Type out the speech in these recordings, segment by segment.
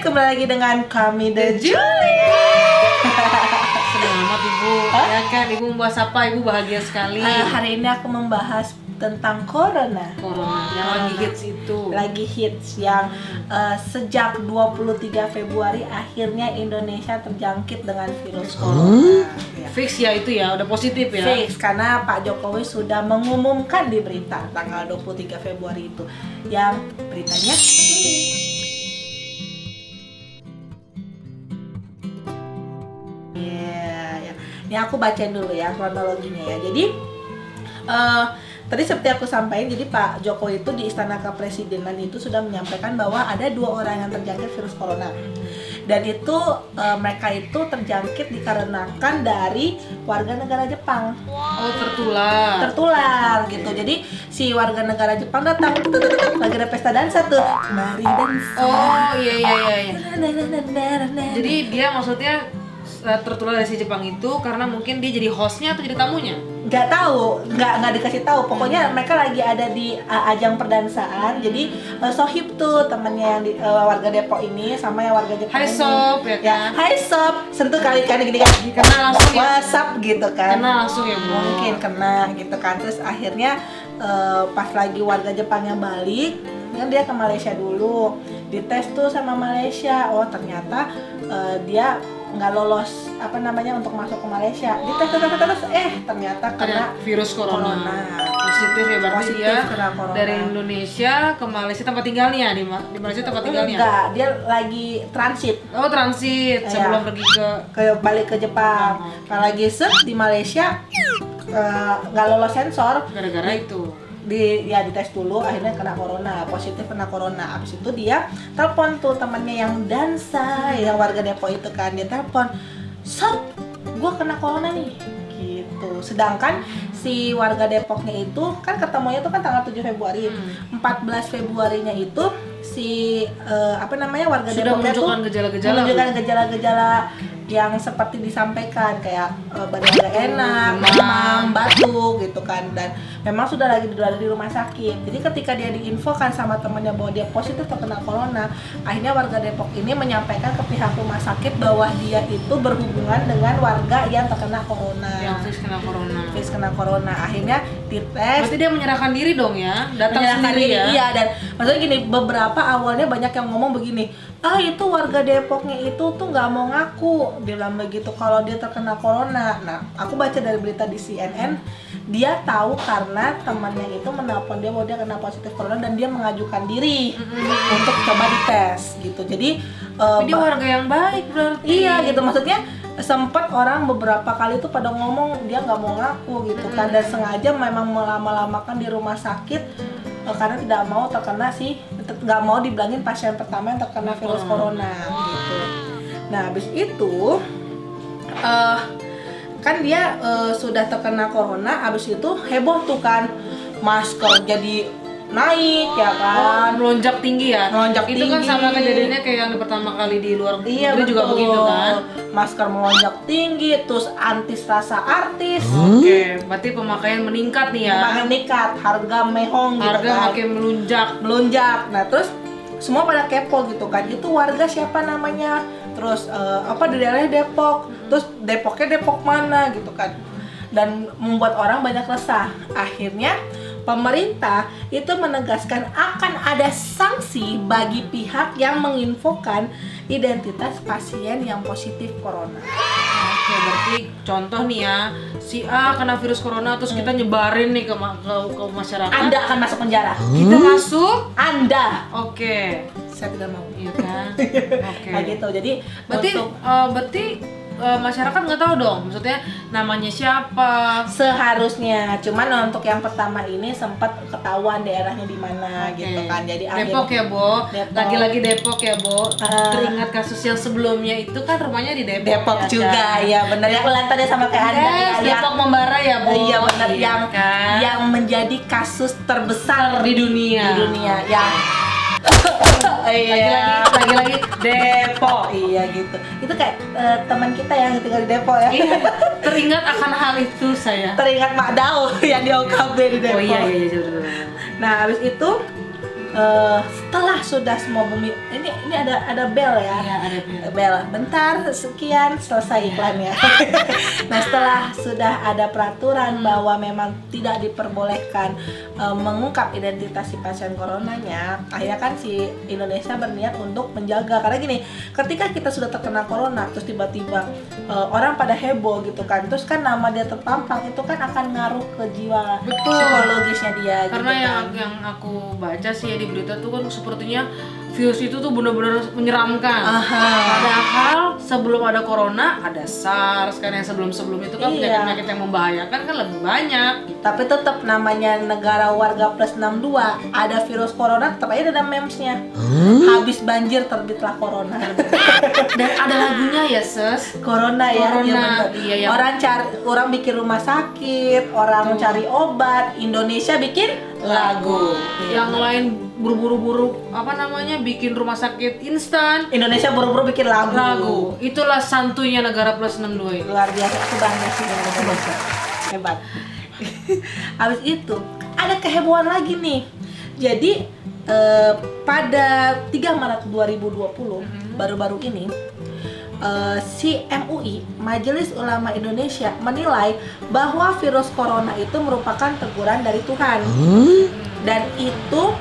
kembali lagi dengan kami The Julie. Senang amat Ibu, ya kan? Ibu membahas apa? Ibu bahagia sekali. Hari ini aku membahas tentang Corona yang lagi hits itu. Lagi hits yang sejak 23 Februari akhirnya Indonesia terjangkit dengan virus Corona. Fix ya itu ya, udah positif ya. Fix, karena Pak Jokowi sudah mengumumkan di berita tanggal 23 Februari itu. Yang beritanya ini aku bacain dulu ya kronologinya ya. Jadi tadi seperti aku sampaikan, jadi Pak Jokowi itu di Istana Kepresidenan itu sudah menyampaikan bahwa ada 2 orang yang terjangkit virus corona. Dan itu mereka itu terjangkit dikarenakan dari warga negara Jepang. Oh, tertular gitu. Jadi si warga negara Jepang datang, lagi ada pesta dansa tuh. Mari dansa. Oh, iya. Jadi dia maksudnya tertular dari si Jepang itu karena mungkin dia jadi hostnya atau jadi tamunya? Nggak tahu, nggak dikasih tahu. Pokoknya mereka lagi ada di ajang perdansaan. Jadi Sohib tuh temennya yang warga Depok ini sama yang warga Jepang. Hai Sob, ya kan? Hai Sob, sentuh kali gini kan. Kena langsung ya? WhatsApp gitu kan. Kena langsung ya, Bu? Mungkin kena gitu kan. Terus akhirnya pas lagi warga Jepangnya balik, kan dia ke Malaysia dulu. Dites tuh sama Malaysia. Oh, ternyata dia nggak lolos untuk masuk ke Malaysia. Dites terus ternyata kena virus corona. Positif ya, berarti dia dari Indonesia ke Malaysia tempat tinggalnya. Di Malaysia tempat tinggalnya? Enggak, dia lagi transit. Oh, transit sebelum pergi balik ke Jepang. Kalau lagi di Malaysia nggak lolos sensor gara-gara itu. Dites dulu, akhirnya positif kena corona. Abis itu dia telepon tuh temannya yang dansa, yang warga Depok itu kan. Dia telepon, "Sob, gua kena corona nih." Gitu. Sedangkan si warga Depoknya itu kan ketemunya itu kan tanggal 7 Februari. 14 Februarinya itu si warga sudah Depoknya tuh menunjukkan gejala-gejala yang seperti disampaikan, kayak badan gak enak, demam, batuk gitu kan, dan memang sudah lagi di rumah sakit. Jadi ketika dia diinfokan sama temannya bahwa dia positif terkena corona, akhirnya warga Depok ini menyampaikan ke pihak rumah sakit bahwa dia itu berhubungan dengan warga yang terkena corona. Yang fix kena corona. Akhirnya dites. Berarti dia menyerahkan diri dong ya? Datang sendiri ya? Iya, dan maksudnya gini, beberapa awalnya banyak yang ngomong begini, itu warga Depoknya itu tuh nggak mau ngaku, bilang begitu kalau dia terkena corona. Nah, aku baca dari berita di CNN, dia tahu karena temannya itu menelpon dia bahwa dia kena positif corona dan dia mengajukan diri untuk coba dites gitu. Jadi dia warga yang baik berarti. Iya gitu, maksudnya sempat orang beberapa kali tuh pada ngomong dia nggak mau ngaku gitu kan, dan sengaja memang melama-lamakan di rumah sakit karena tidak mau nggak mau dibilangin pasien pertama yang terkena virus corona gitu. Nah, habis itu kan dia sudah terkena corona, habis itu heboh tuh kan, masker jadi naik ya kan, melonjak tinggi ya. Itu kan sama kejadiannya kayak yang pertama kali di luar negeri juga begitu kan. Masker melonjak tinggi, terus antis rasa artis. Oke, berarti pemakaian meningkat nih ya. Meningkat, harga mehong gitu kan. Harga makin melunjak. Nah, terus semua pada kepo gitu kan. Itu warga siapa namanya? Terus di daerahnya Depok. Terus Depoknya Depok mana gitu kan. Dan membuat orang banyak resah. Akhirnya pemerintah itu menegaskan akan ada sanksi bagi pihak yang menginfokan identitas pasien yang positif corona. Oke, berarti contoh nih ya, si A kena virus corona terus kita nyebarin nih ke masyarakat. Anda akan masuk penjara. Kita masuk? Anda. Oke. Saya tidak mau. Iya kan? Oke. Kayak gitu. Jadi berarti masyarakat nggak tahu dong, maksudnya namanya siapa seharusnya. Cuman untuk yang pertama ini sempat ketahuan daerahnya di mana gitu kan. Jadi Depok ya, Bo. Lagi-lagi Depok ya, Bo. Teringat kasus yang sebelumnya itu kan rumahnya di Depok ya, juga kan? Ya benar ya, ulantannya sama kayak Anda ya. Depok membara ya, Bo. Iya benar, yang menjadi kasus terbesar di dunia yang lagi-lagi Depok. Iya gitu. Itu kayak teman kita yang tinggal di Depok ya. Iya. Teringat akan hal itu saya. Teringat Mak Dao yang di OKB di Depok. Oh iya. Nah, habis itu setelah sudah semua bumi ini ada bel ya. Iya, ada Bel. Bentar, sekian selesai iklannya. Nah, setelah sudah ada peraturan bahwa memang tidak diperbolehkan mengungkap identitas si pasien coronanya, akhirnya kan si Indonesia berniat untuk menjaga. Karena gini, ketika kita sudah terkena corona terus tiba-tiba orang pada heboh gitu kan, terus kan nama dia terpampang, itu kan akan ngaruh ke jiwa psikologisnya dia. Karena gitu kan. yang aku baca sih ya di berita tuh kan sepertinya virus itu tuh benar-benar menyeramkan. Padahal sebelum ada corona ada SARS kan, yang sebelum itu kan penyakit-penyakit yang membahayakan kan lebih banyak. Tapi tetap namanya negara warga plus 62, ada virus corona tetap aja ada memesnya. Habis banjir terbitlah corona. Dan ada lagunya ya, Ses. Corona ya, Corona, bener. iya, ya. Orang bikin rumah sakit, orang cari obat, Indonesia bikin lagu. Yang lain buru-buru bikin rumah sakit instan, Indonesia buru-buru bikin lagu. Itulah santunya negara plus 62 ini. Luar biasa, aku bangga sih dengan Indonesia. Hebat. Habis itu ada kehebohan lagi nih. Jadi pada 3 Maret 2020 baru-baru ini si MUI, Majelis Ulama Indonesia, menilai bahwa virus corona itu merupakan teguran dari Tuhan. Dan itu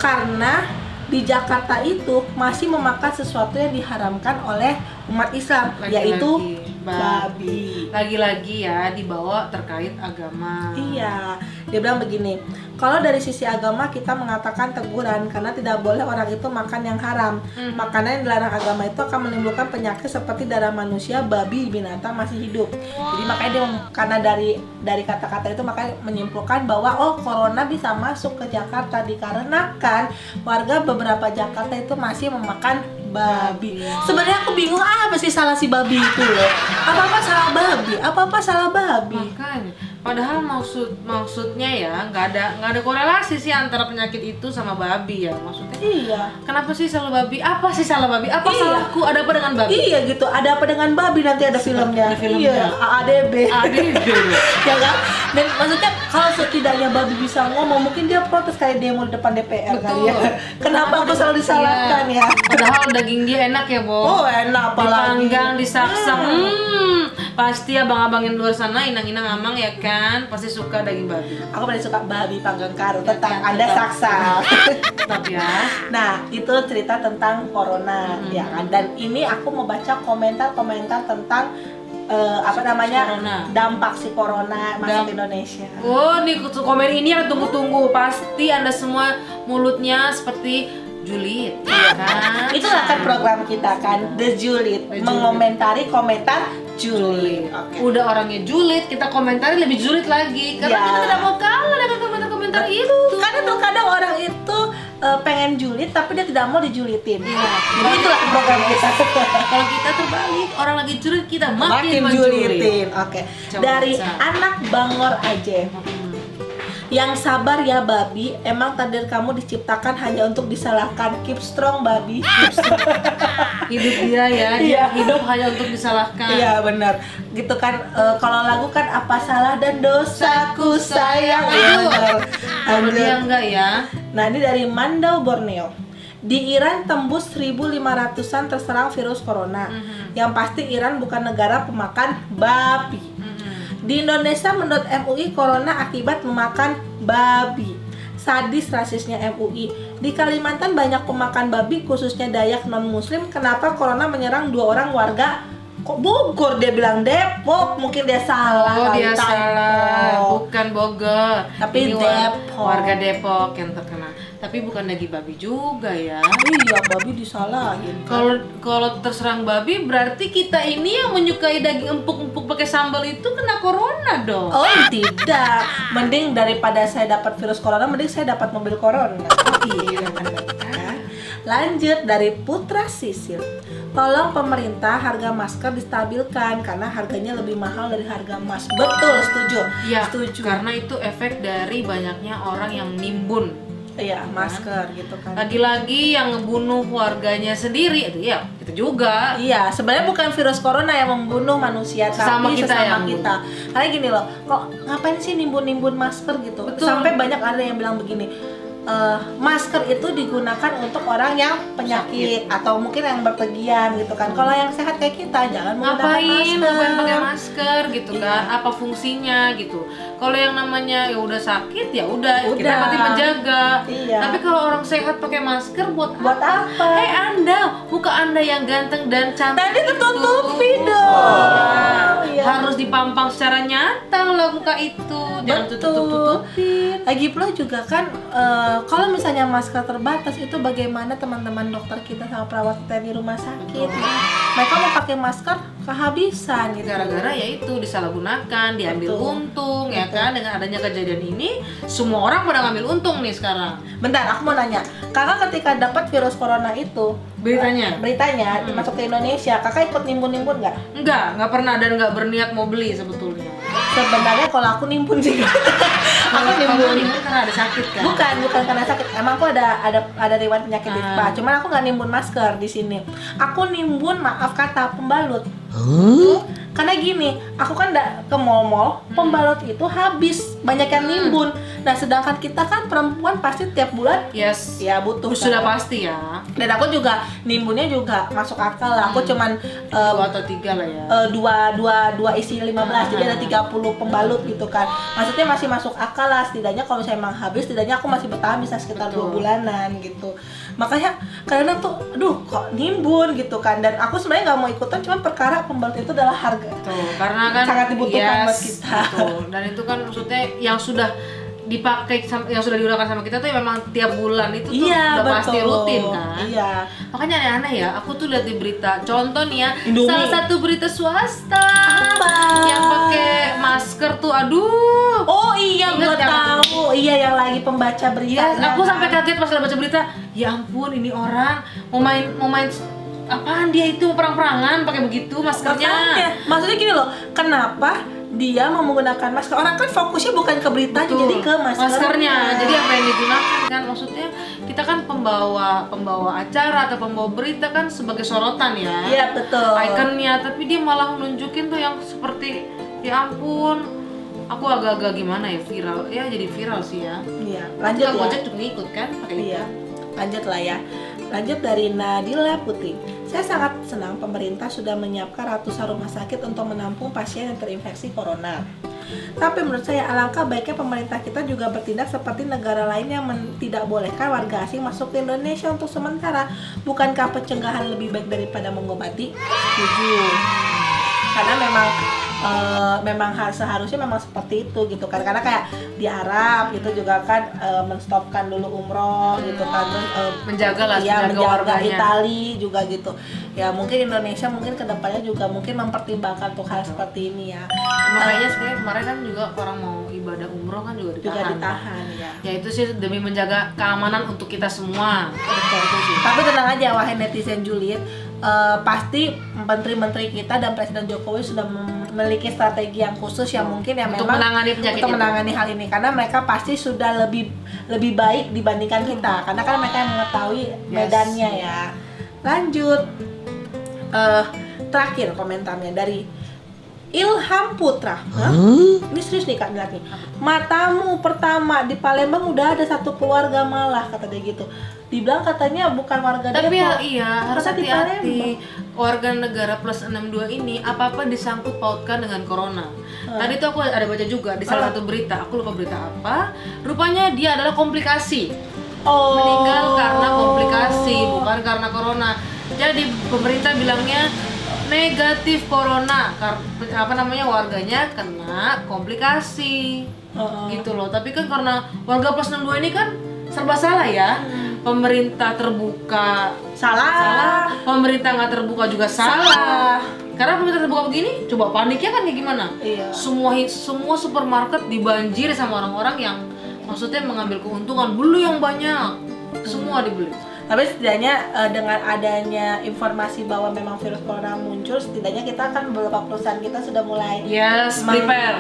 karena di Jakarta itu masih memakan sesuatu yang diharamkan oleh umat Islam, yaitu babi. Lagi-lagi ya dibawa terkait agama. Iya, dia bilang begini, kalau dari sisi agama kita mengatakan teguran karena tidak boleh orang itu makan yang haram. Makanan yang dilarang agama itu akan menimbulkan penyakit seperti darah manusia, babi, binatang masih hidup. Jadi makanya dia karena dari kata-kata itu makanya menyimpulkan bahwa corona bisa masuk ke Jakarta dikarenakan warga beberapa Jakarta itu masih memakan babi. Sebenarnya aku bingung apa sih salah si babi itu loh. Apa-apa salah babi. Makanya, padahal maksudnya ya nggak ada korelasi sih antara penyakit itu sama babi ya maksudnya. Iya. Kenapa sih salah babi? Apa sih salah babi? Apa salahku? Ada apa dengan babi? Iya gitu. Ada apa dengan babi, nanti ada filmnya. Ada filmnya. Iya. AADB. Ya kan? Dan maksudnya kalau setidaknya babi bisa ngomong, mungkin dia protes kayak demo di depan DPR kali ya. Kenapa aku selalu disalahkan ya? Padahal daging dia enak ya, Bo. Oh enak, apalagi Dipanggang, disaksang. Pasti abang-abangin luar sana inang-inang amang ya kan, pasti suka daging babi. Aku paling suka babi panggang karo, tetap Anda saksa. Tetap ya. Nah, itu cerita tentang corona ya kan. Dan ini aku mau baca komentar-komentar tentang Corona. dampak si corona masuk ke Indonesia. Oh, nih komen ini yang tunggu-tunggu. Pasti Anda semua mulutnya seperti julid, ya kan? Itulah kan program kita kan, The Julid, mengomentari komentar julid. Udah orangnya julid, kita komentari lebih julid lagi karena kita tidak mau kalah dengan komentar-komentar itu. Karena tuh kadang orang itu pengen julid tapi dia tidak mau dijulitin. Jadi itulah program kita. Kalau kita terbalik, orang lagi julid kita makin julitin. Oke. Dari anak Bangor Aceh. Yang sabar ya babi, emang takdir kamu diciptakan hanya untuk disalahkan. Keep strong babi. Hidup dia ya, dia hidup hanya untuk disalahkan. Iya benar. Gitu kan, kalau lagu kan apa salah dan dosaku sayang. Kalau dia enggak ya. Nah ini dari Mandau, Borneo. Di Iran tembus 1.500-an terserang virus corona. Yang pasti Iran bukan negara pemakan babi. Di Indonesia menurut MUI corona akibat memakan babi. Sadis rasisnya MUI. Di Kalimantan banyak pemakan babi khususnya Dayak non-muslim. Kenapa corona menyerang 2 orang warga? Kok Bogor? Dia bilang Depok. Mungkin dia salah. Oh dia salah. Bukan Bogor. Tapi ini Depok. Warga Depok yang terkena. Tapi bukan daging babi juga ya. Iya, babi disalahin. Kalau terserang babi berarti kita ini yang menyukai daging empuk-empuk pakai sambal itu kena corona dong. Oh tidak, mending daripada saya dapat virus corona, mending saya dapat mobil corona. Iya benar. Lanjut dari Putra Sisil. Tolong pemerintah harga masker distabilkan karena harganya lebih mahal dari harga emas. Betul, setuju. Iya, setuju. Karena itu efek dari banyaknya orang yang nimbun. Iya, masker gitu kan. Lagi-lagi yang ngebunuh warganya sendiri itu ya kita juga. Iya, sebenarnya bukan virus corona yang membunuh manusia, tapi sesama kita. Karena gini loh, kok ngapain sih nimbun-nimbun masker gitu? Betul. Sampai banyak ada yang bilang begini, masker itu digunakan untuk orang yang penyakit atau mungkin yang berpergian gitu kan. Kalau yang sehat kayak kita jangan menggunakan ngapain pakai masker gitu kan? Iya. Apa fungsinya gitu? Kalau yang namanya ya udah sakit ya udah kita berarti menjaga. Iya. Tapi kalau orang sehat pakai masker buat apa? Anda, muka Anda yang ganteng dan cantik Tadi tertutupi itu. dong. Iya. Harus dipampang secara nyata loh muka itu. Jangan tutup-tutupin. Lagi pula juga kan kalau misalnya masker terbatas itu bagaimana teman-teman dokter kita sama perawat kita di rumah sakit. Mereka mau pakai masker kehabisan gitu. Gara-gara ya itu disalahgunakan, diambil Betul. untung ya kan. Dengan adanya kejadian ini semua orang pada ngambil untung nih sekarang. Bentar, aku mau nanya. Kakak ketika dapat virus corona itu, beritanya masuk ke Indonesia, kakak ikut nimbun-nimbun nggak? Nggak pernah dan nggak berniat mau beli sebetulnya. Sebenarnya kalau aku nimbun sih. Aku Nimbun nimbun. karena ada sakit kan? Bukan karena sakit. Emang aku ada riwayat penyakit ispa. Cuman aku nggak nimbun masker di sini. Aku nimbun, maaf kata, pembalut. Karena gini, aku kan ke mall-mall, pembalut itu habis, banyak yang nimbun. Nah, sedangkan kita kan perempuan pasti tiap bulan Yes. ya butuh. Sudah kan. pasti ya. Dan aku juga nimbunnya juga masuk akal lah. Aku cuman 2 atau 3 lah ya. dua isi 15, jadi ada 30 pembalut gitu kan. Maksudnya masih masuk akal lah, setidaknya kalau saya emang habis, setidaknya aku masih bertahan bisa sekitar 2 bulanan gitu. Makanya kadang tuh, aduh kok nimbun gitu kan. Dan aku sebenarnya nggak mau ikutan, cuman perkara pembalut itu adalah harga. Tuh, karena kan sangat dibutuhkan buat kita. Betul. Dan itu kan maksudnya yang sudah dipakai yang sudah digunakan sama kita tuh ya memang tiap bulan itu tuh udah pasti rutin kan. Iya. Makanya aneh-aneh ya, aku tuh lihat di berita, contoh nih ya, Indomie. salah satu berita swasta Apa? yang pakai masker tuh, aduh. Oh iya, Ingat gua yang tahu. Iya, yang lagi pembaca berita. Yes, aku sampai kaget pas baca berita. Ya ampun, ini orang mau main apaan dia itu perang-perangan pakai begitu maskernya. Makanya, maksudnya gini loh, kenapa dia mau menggunakan masker? Orang kan fokusnya bukan ke beritanya, Betul. jadi ke maskernya. Jadi apa yang digunakan kan? Maksudnya kita kan pembawa acara atau pembawa berita kan sebagai sorotan ya. Iya, betul. Ikonnya, tapi dia malah nunjukin tuh yang seperti ya ampun, aku agak-agak gimana ya, viral. Ya jadi viral sih ya. Iya, lanjut Aku ya. Gojek juga ngikut kan pakai itu. Iya, lanjut lah ya. Lanjut dari Nadila Putri. Saya sangat senang pemerintah sudah menyiapkan ratusan rumah sakit untuk menampung pasien yang terinfeksi corona. Tapi menurut saya alangkah baiknya pemerintah kita juga bertindak seperti negara lain yang tidak bolehkan warga asing masuk ke Indonesia untuk sementara. Bukankah pencegahan lebih baik daripada mengobati? Setuju. Karena memang seharusnya memang seperti itu gitu kan. Karena kayak di Arab itu juga kan menstopkan dulu umroh gitu kan, terus Menjaga menjaga warganya. Itali juga gitu. Ya mungkin Indonesia mungkin kedepannya juga mungkin mempertimbangkan untuk hal seperti ini ya. Makanya sebenarnya kemarin kan juga orang mau ibadah umroh kan juga Ditahan ya. Ya itu sih demi menjaga keamanan untuk kita semua. Betul. Itu sih. Tapi tenang aja wahai netizen julid, pasti menteri-menteri kita dan Presiden Jokowi sudah memiliki strategi yang khusus yang mungkin yang Untuk memang menangani penyakit untuk itu. menangani hal ini, karena mereka pasti sudah lebih baik dibandingkan kita, karena kan mereka yang mengetahui medannya ya. Lanjut, terakhir komentarnya dari Ilham Putra. Hah? Ini serius nih Kak Dilat nih. Matamu pertama di Palembang udah ada satu keluarga malah, kata dia gitu. Dibilang katanya bukan warga Tapi Depok. iya harus Kata di hati-hati. Warga negara plus 62 ini apa-apa disangkut pautkan dengan corona. Tadi tuh aku ada baca juga di salah satu berita, aku lupa berita apa. Rupanya dia adalah komplikasi. Meninggal karena komplikasi, bukan karena corona. Jadi pemerintah bilangnya negatif corona, warganya kena komplikasi. Gitu loh. Tapi kan karena warga plus 62 ini kan serba salah ya. Pemerintah terbuka salah, pemerintah nggak terbuka juga salah. Karena pemerintah terbuka begini, coba paniknya kan kayak gimana? Iya. Semua supermarket dibanjiri sama orang-orang yang maksudnya mengambil keuntungan, beli yang banyak, semua dibeli. Tapi setidaknya dengan adanya informasi bahwa memang virus corona muncul, setidaknya kita kan beberapa perusahaan kita sudah mulai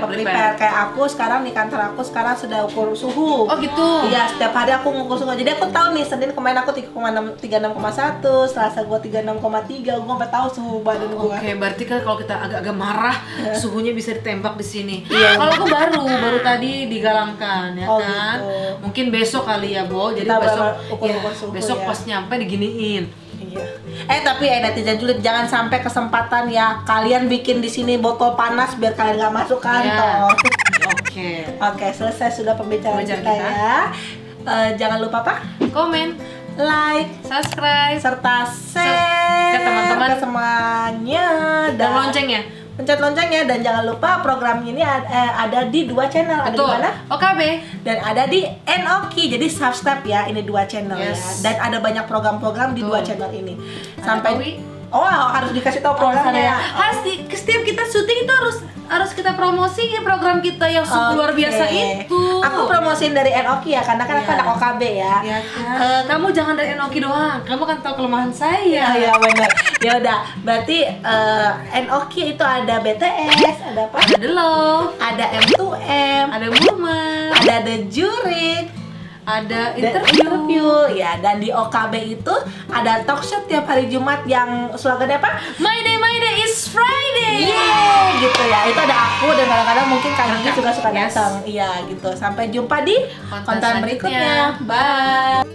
prepare. Kayak aku sekarang di kantor aku sekarang sudah ukur suhu. Oh gitu. Iya, setiap hari aku ngukur suhu. Jadi aku tahu nih, Senin kemarin aku 36,1, Selasa gua 36,3, gua sampai tahu suhu badan gua. Oke, berarti kan kalau kita agak-agak marah, suhunya bisa ditembak di sini. Kalau aku baru tadi digalangkan ya kan. Gitu. Mungkin besok kali ya, Bo. Jadi Kita besok ukur suhu, besok ya. pas nyampe diginiin. Iya. Tapi netizen julid, jangan sampai kesempatan ya kalian bikin di sini botol panas biar kalian nggak masuk kantor. Oke, selesai sudah pembicaraan kita ya. Jangan lupa apa? Komen, like, subscribe, serta share ke teman-teman semuanya dan loncengnya. Pencet loncengnya dan jangan lupa program ini ada di 2 channel. Betul. Ada di mana? OKB Dan ada di Enoki. Jadi subscribe ya, ini 2 channel ya. Dan ada banyak program-program di 2 channel ini. Sampai harus dikasih tahu programnya. Setiap kita syuting itu harus kita promosiin program kita yang luar biasa itu. Aku promosiin dari Enoki ya, karena kan aku anak OKB ya. Iya kan? Kamu jangan dari Enoki doang. Kamu kan tahu kelemahan saya. Iya benar. Ya udah, berarti Enoki itu ada BTS, ada apa? Ada The Love, ada M2M, ada Movement, ada The Jurik, ada interview ya. Dan di OKB itu ada talk show tiap hari Jumat yang slogannya apa? My day is Friday. Yeay, gitu ya. Itu ada aku dan kadang-kadang mungkin Kak Gigi juga suka datang. Iya gitu. Sampai jumpa di konten berikutnya. Bye.